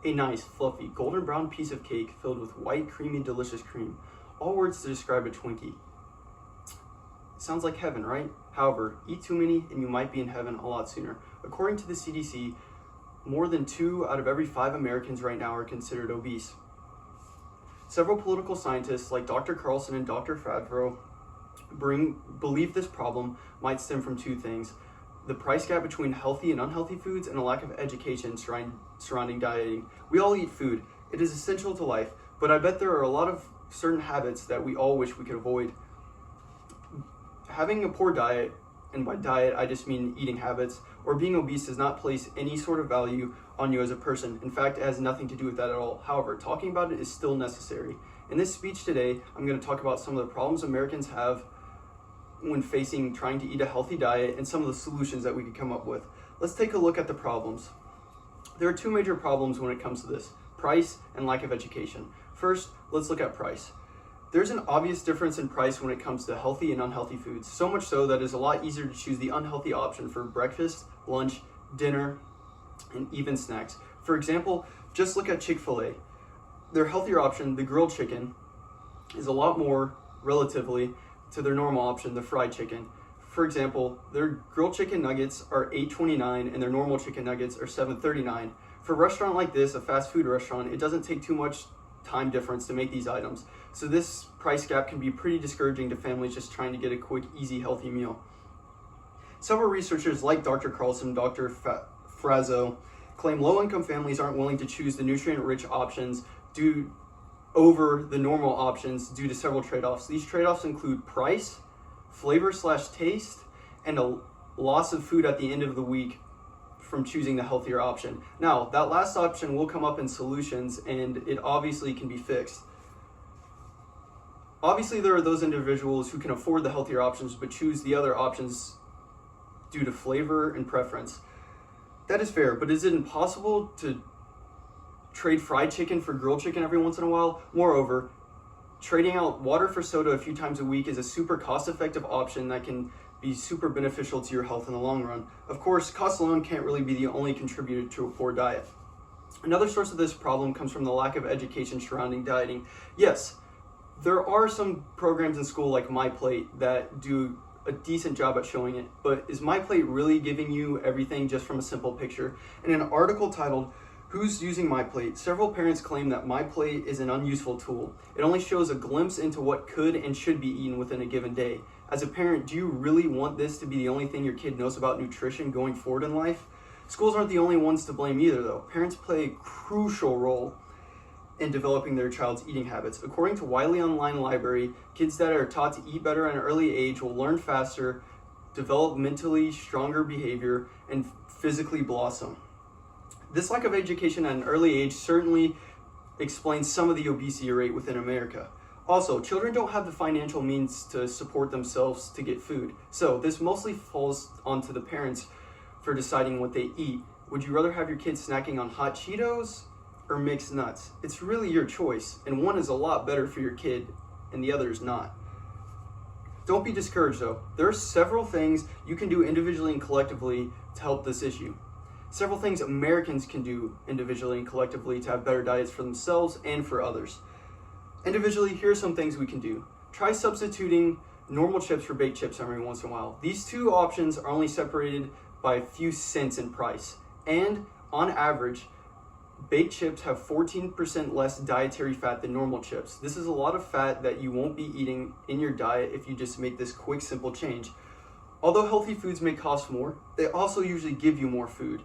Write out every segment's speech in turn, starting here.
A nice, fluffy, golden brown piece of cake filled with white, creamy, delicious cream. All words to describe a Twinkie. Sounds like heaven, right? However, eat too many and you might be in heaven a lot sooner. According to the CDC, more than 2 out of every 5 Americans right now are considered obese. Several political scientists like Dr. Carlson and Dr. Favreau believe this problem might stem from 2 things: the price gap between healthy and unhealthy foods and a lack of education surrounding dieting. We all eat food. It is essential to life, but I bet there are a lot of certain habits that we all wish we could avoid. Having a poor diet, and by diet I just mean eating habits, or being obese does not place any sort of value on you as a person. In fact, it has nothing to do with that at all. However, talking about it is still necessary. In this speech today, I'm going to talk about some of the problems Americans have when trying to eat a healthy diet and some of the solutions that we could come up with. Let's take a look at the problems. There are 2 major problems when it comes to this: price and lack of education. First, let's look at price. There's an obvious difference in price when it comes to healthy and unhealthy foods, so much so that it's a lot easier to choose the unhealthy option for breakfast, lunch, dinner, and even snacks. For example, just look at Chick-fil-A. Their healthier option, the grilled chicken, is a lot more relatively to their normal option, the fried chicken. For example, their grilled chicken nuggets are $8.29 and their normal chicken nuggets are $7.39. For a restaurant like this, a fast food restaurant, it doesn't take too much time difference to make these items. So this price gap can be pretty discouraging to families just trying to get a quick, easy, healthy meal. Several researchers like Dr. Carlson and Dr. Favreau claim low-income families aren't willing to choose the nutrient-rich options over the normal options due to several trade-offs. These trade-offs include price, flavor/taste, and a loss of food at the end of the week from choosing the healthier option. Now, that last option will come up in solutions, and it obviously can be fixed. Obviously, there are those individuals who can afford the healthier options but choose the other options due to flavor and preference. That is fair, but is it impossible to trade fried chicken for grilled chicken every once in a while? Moreover, trading out water for soda a few times a week is a super cost-effective option that can be super beneficial to your health in the long run. Of course, cost alone can't really be the only contributor to a poor diet. Another source of this problem comes from the lack of education surrounding dieting. Yes, there are some programs in school like My Plate that do a decent job at showing it, but is My Plate really giving you everything just from a simple picture? In an article titled "Who's Using My Plate?", several parents claim that My Plate is an unuseful tool. It only shows a glimpse into what could and should be eaten within a given day. As a parent, do you really want this to be the only thing your kid knows about nutrition going forward in life? Schools aren't the only ones to blame either, though. Parents play a crucial role in developing their child's eating habits. According to Wiley Online Library, kids that are taught to eat better at an early age will learn faster, develop mentally stronger behavior, and physically blossom. This lack of education at an early age certainly explains some of the obesity rate within America. Also, children don't have the financial means to support themselves to get food, so this mostly falls onto the parents for deciding what they eat. Would you rather have your kids snacking on hot Cheetos or mixed nuts? It's really your choice, and one is a lot better for your kid and the other is not. Don't be discouraged though. There are several things you can do individually and collectively to help this issue. Several things Americans can do individually and collectively to have better diets for themselves and for others. Individually, here are some things we can do. Try substituting normal chips for baked chips every once in a while. These 2 options are only separated by a few cents in price, and on average, baked chips have 14% less dietary fat than normal chips. This is a lot of fat that you won't be eating in your diet if you just make this quick, simple change. Although healthy foods may cost more, they also usually give you more food.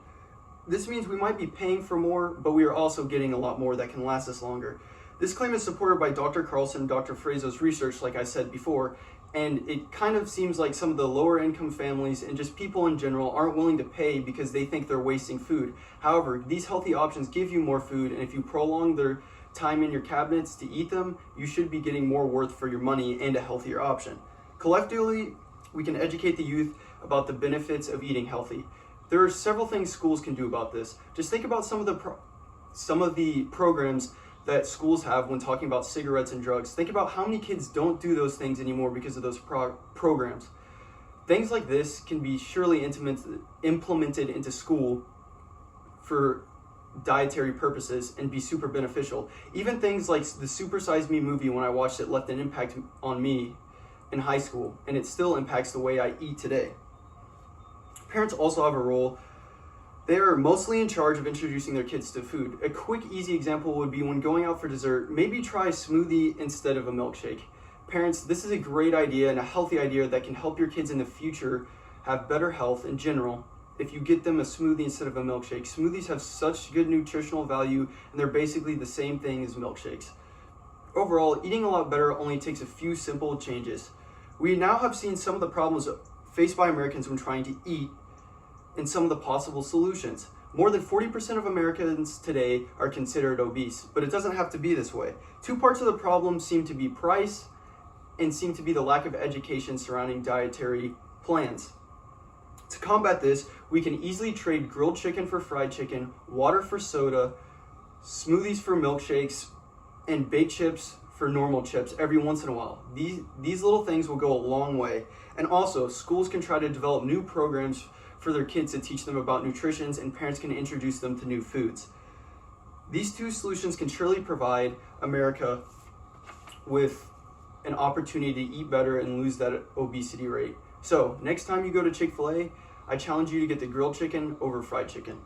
This means we might be paying for more, but we are also getting a lot more that can last us longer. This claim is supported by Dr. Carlson and Dr. Favreau's research, like I said before, and it kind of seems like some of the lower income families and just people in general aren't willing to pay because they think they're wasting food. However, these healthy options give you more food, and if you prolong their time in your cabinets to eat them, you should be getting more worth for your money and a healthier option. Collectively, we can educate the youth about the benefits of eating healthy. There are several things schools can do about this. Just think about some of the programs that schools have when talking about cigarettes and drugs. Think about how many kids don't do those things anymore because of those programs. Things like this can be surely implemented into school for dietary purposes and be super beneficial. Even things like the Super Size Me movie, when I watched it, left an impact on me in high school, and it still impacts the way I eat today. Parents also have a role. They are mostly in charge of introducing their kids to food. A quick, easy example would be when going out for dessert, maybe try a smoothie instead of a milkshake. Parents, this is a great idea and a healthy idea that can help your kids in the future have better health in general. If you get them a smoothie instead of a milkshake, smoothies have such good nutritional value, and they're basically the same thing as milkshakes. Overall, eating a lot better only takes a few simple changes. We now have seen some of the problems faced by Americans when trying to eat and some of the possible solutions. More than 40% of Americans today are considered obese, but it doesn't have to be this way. Two parts of the problem seem to be price and seem to be the lack of education surrounding dietary plans. To combat this, we can easily trade grilled chicken for fried chicken, water for soda, smoothies for milkshakes, and baked chips for normal chips every once in a while. These little things will go a long way. And also, schools can try to develop new programs for their kids to teach them about nutrition, and parents can introduce them to new foods. These two solutions can surely provide America with an opportunity to eat better and lose that obesity rate. So next time you go to Chick-fil-A, I challenge you to get the grilled chicken over fried chicken.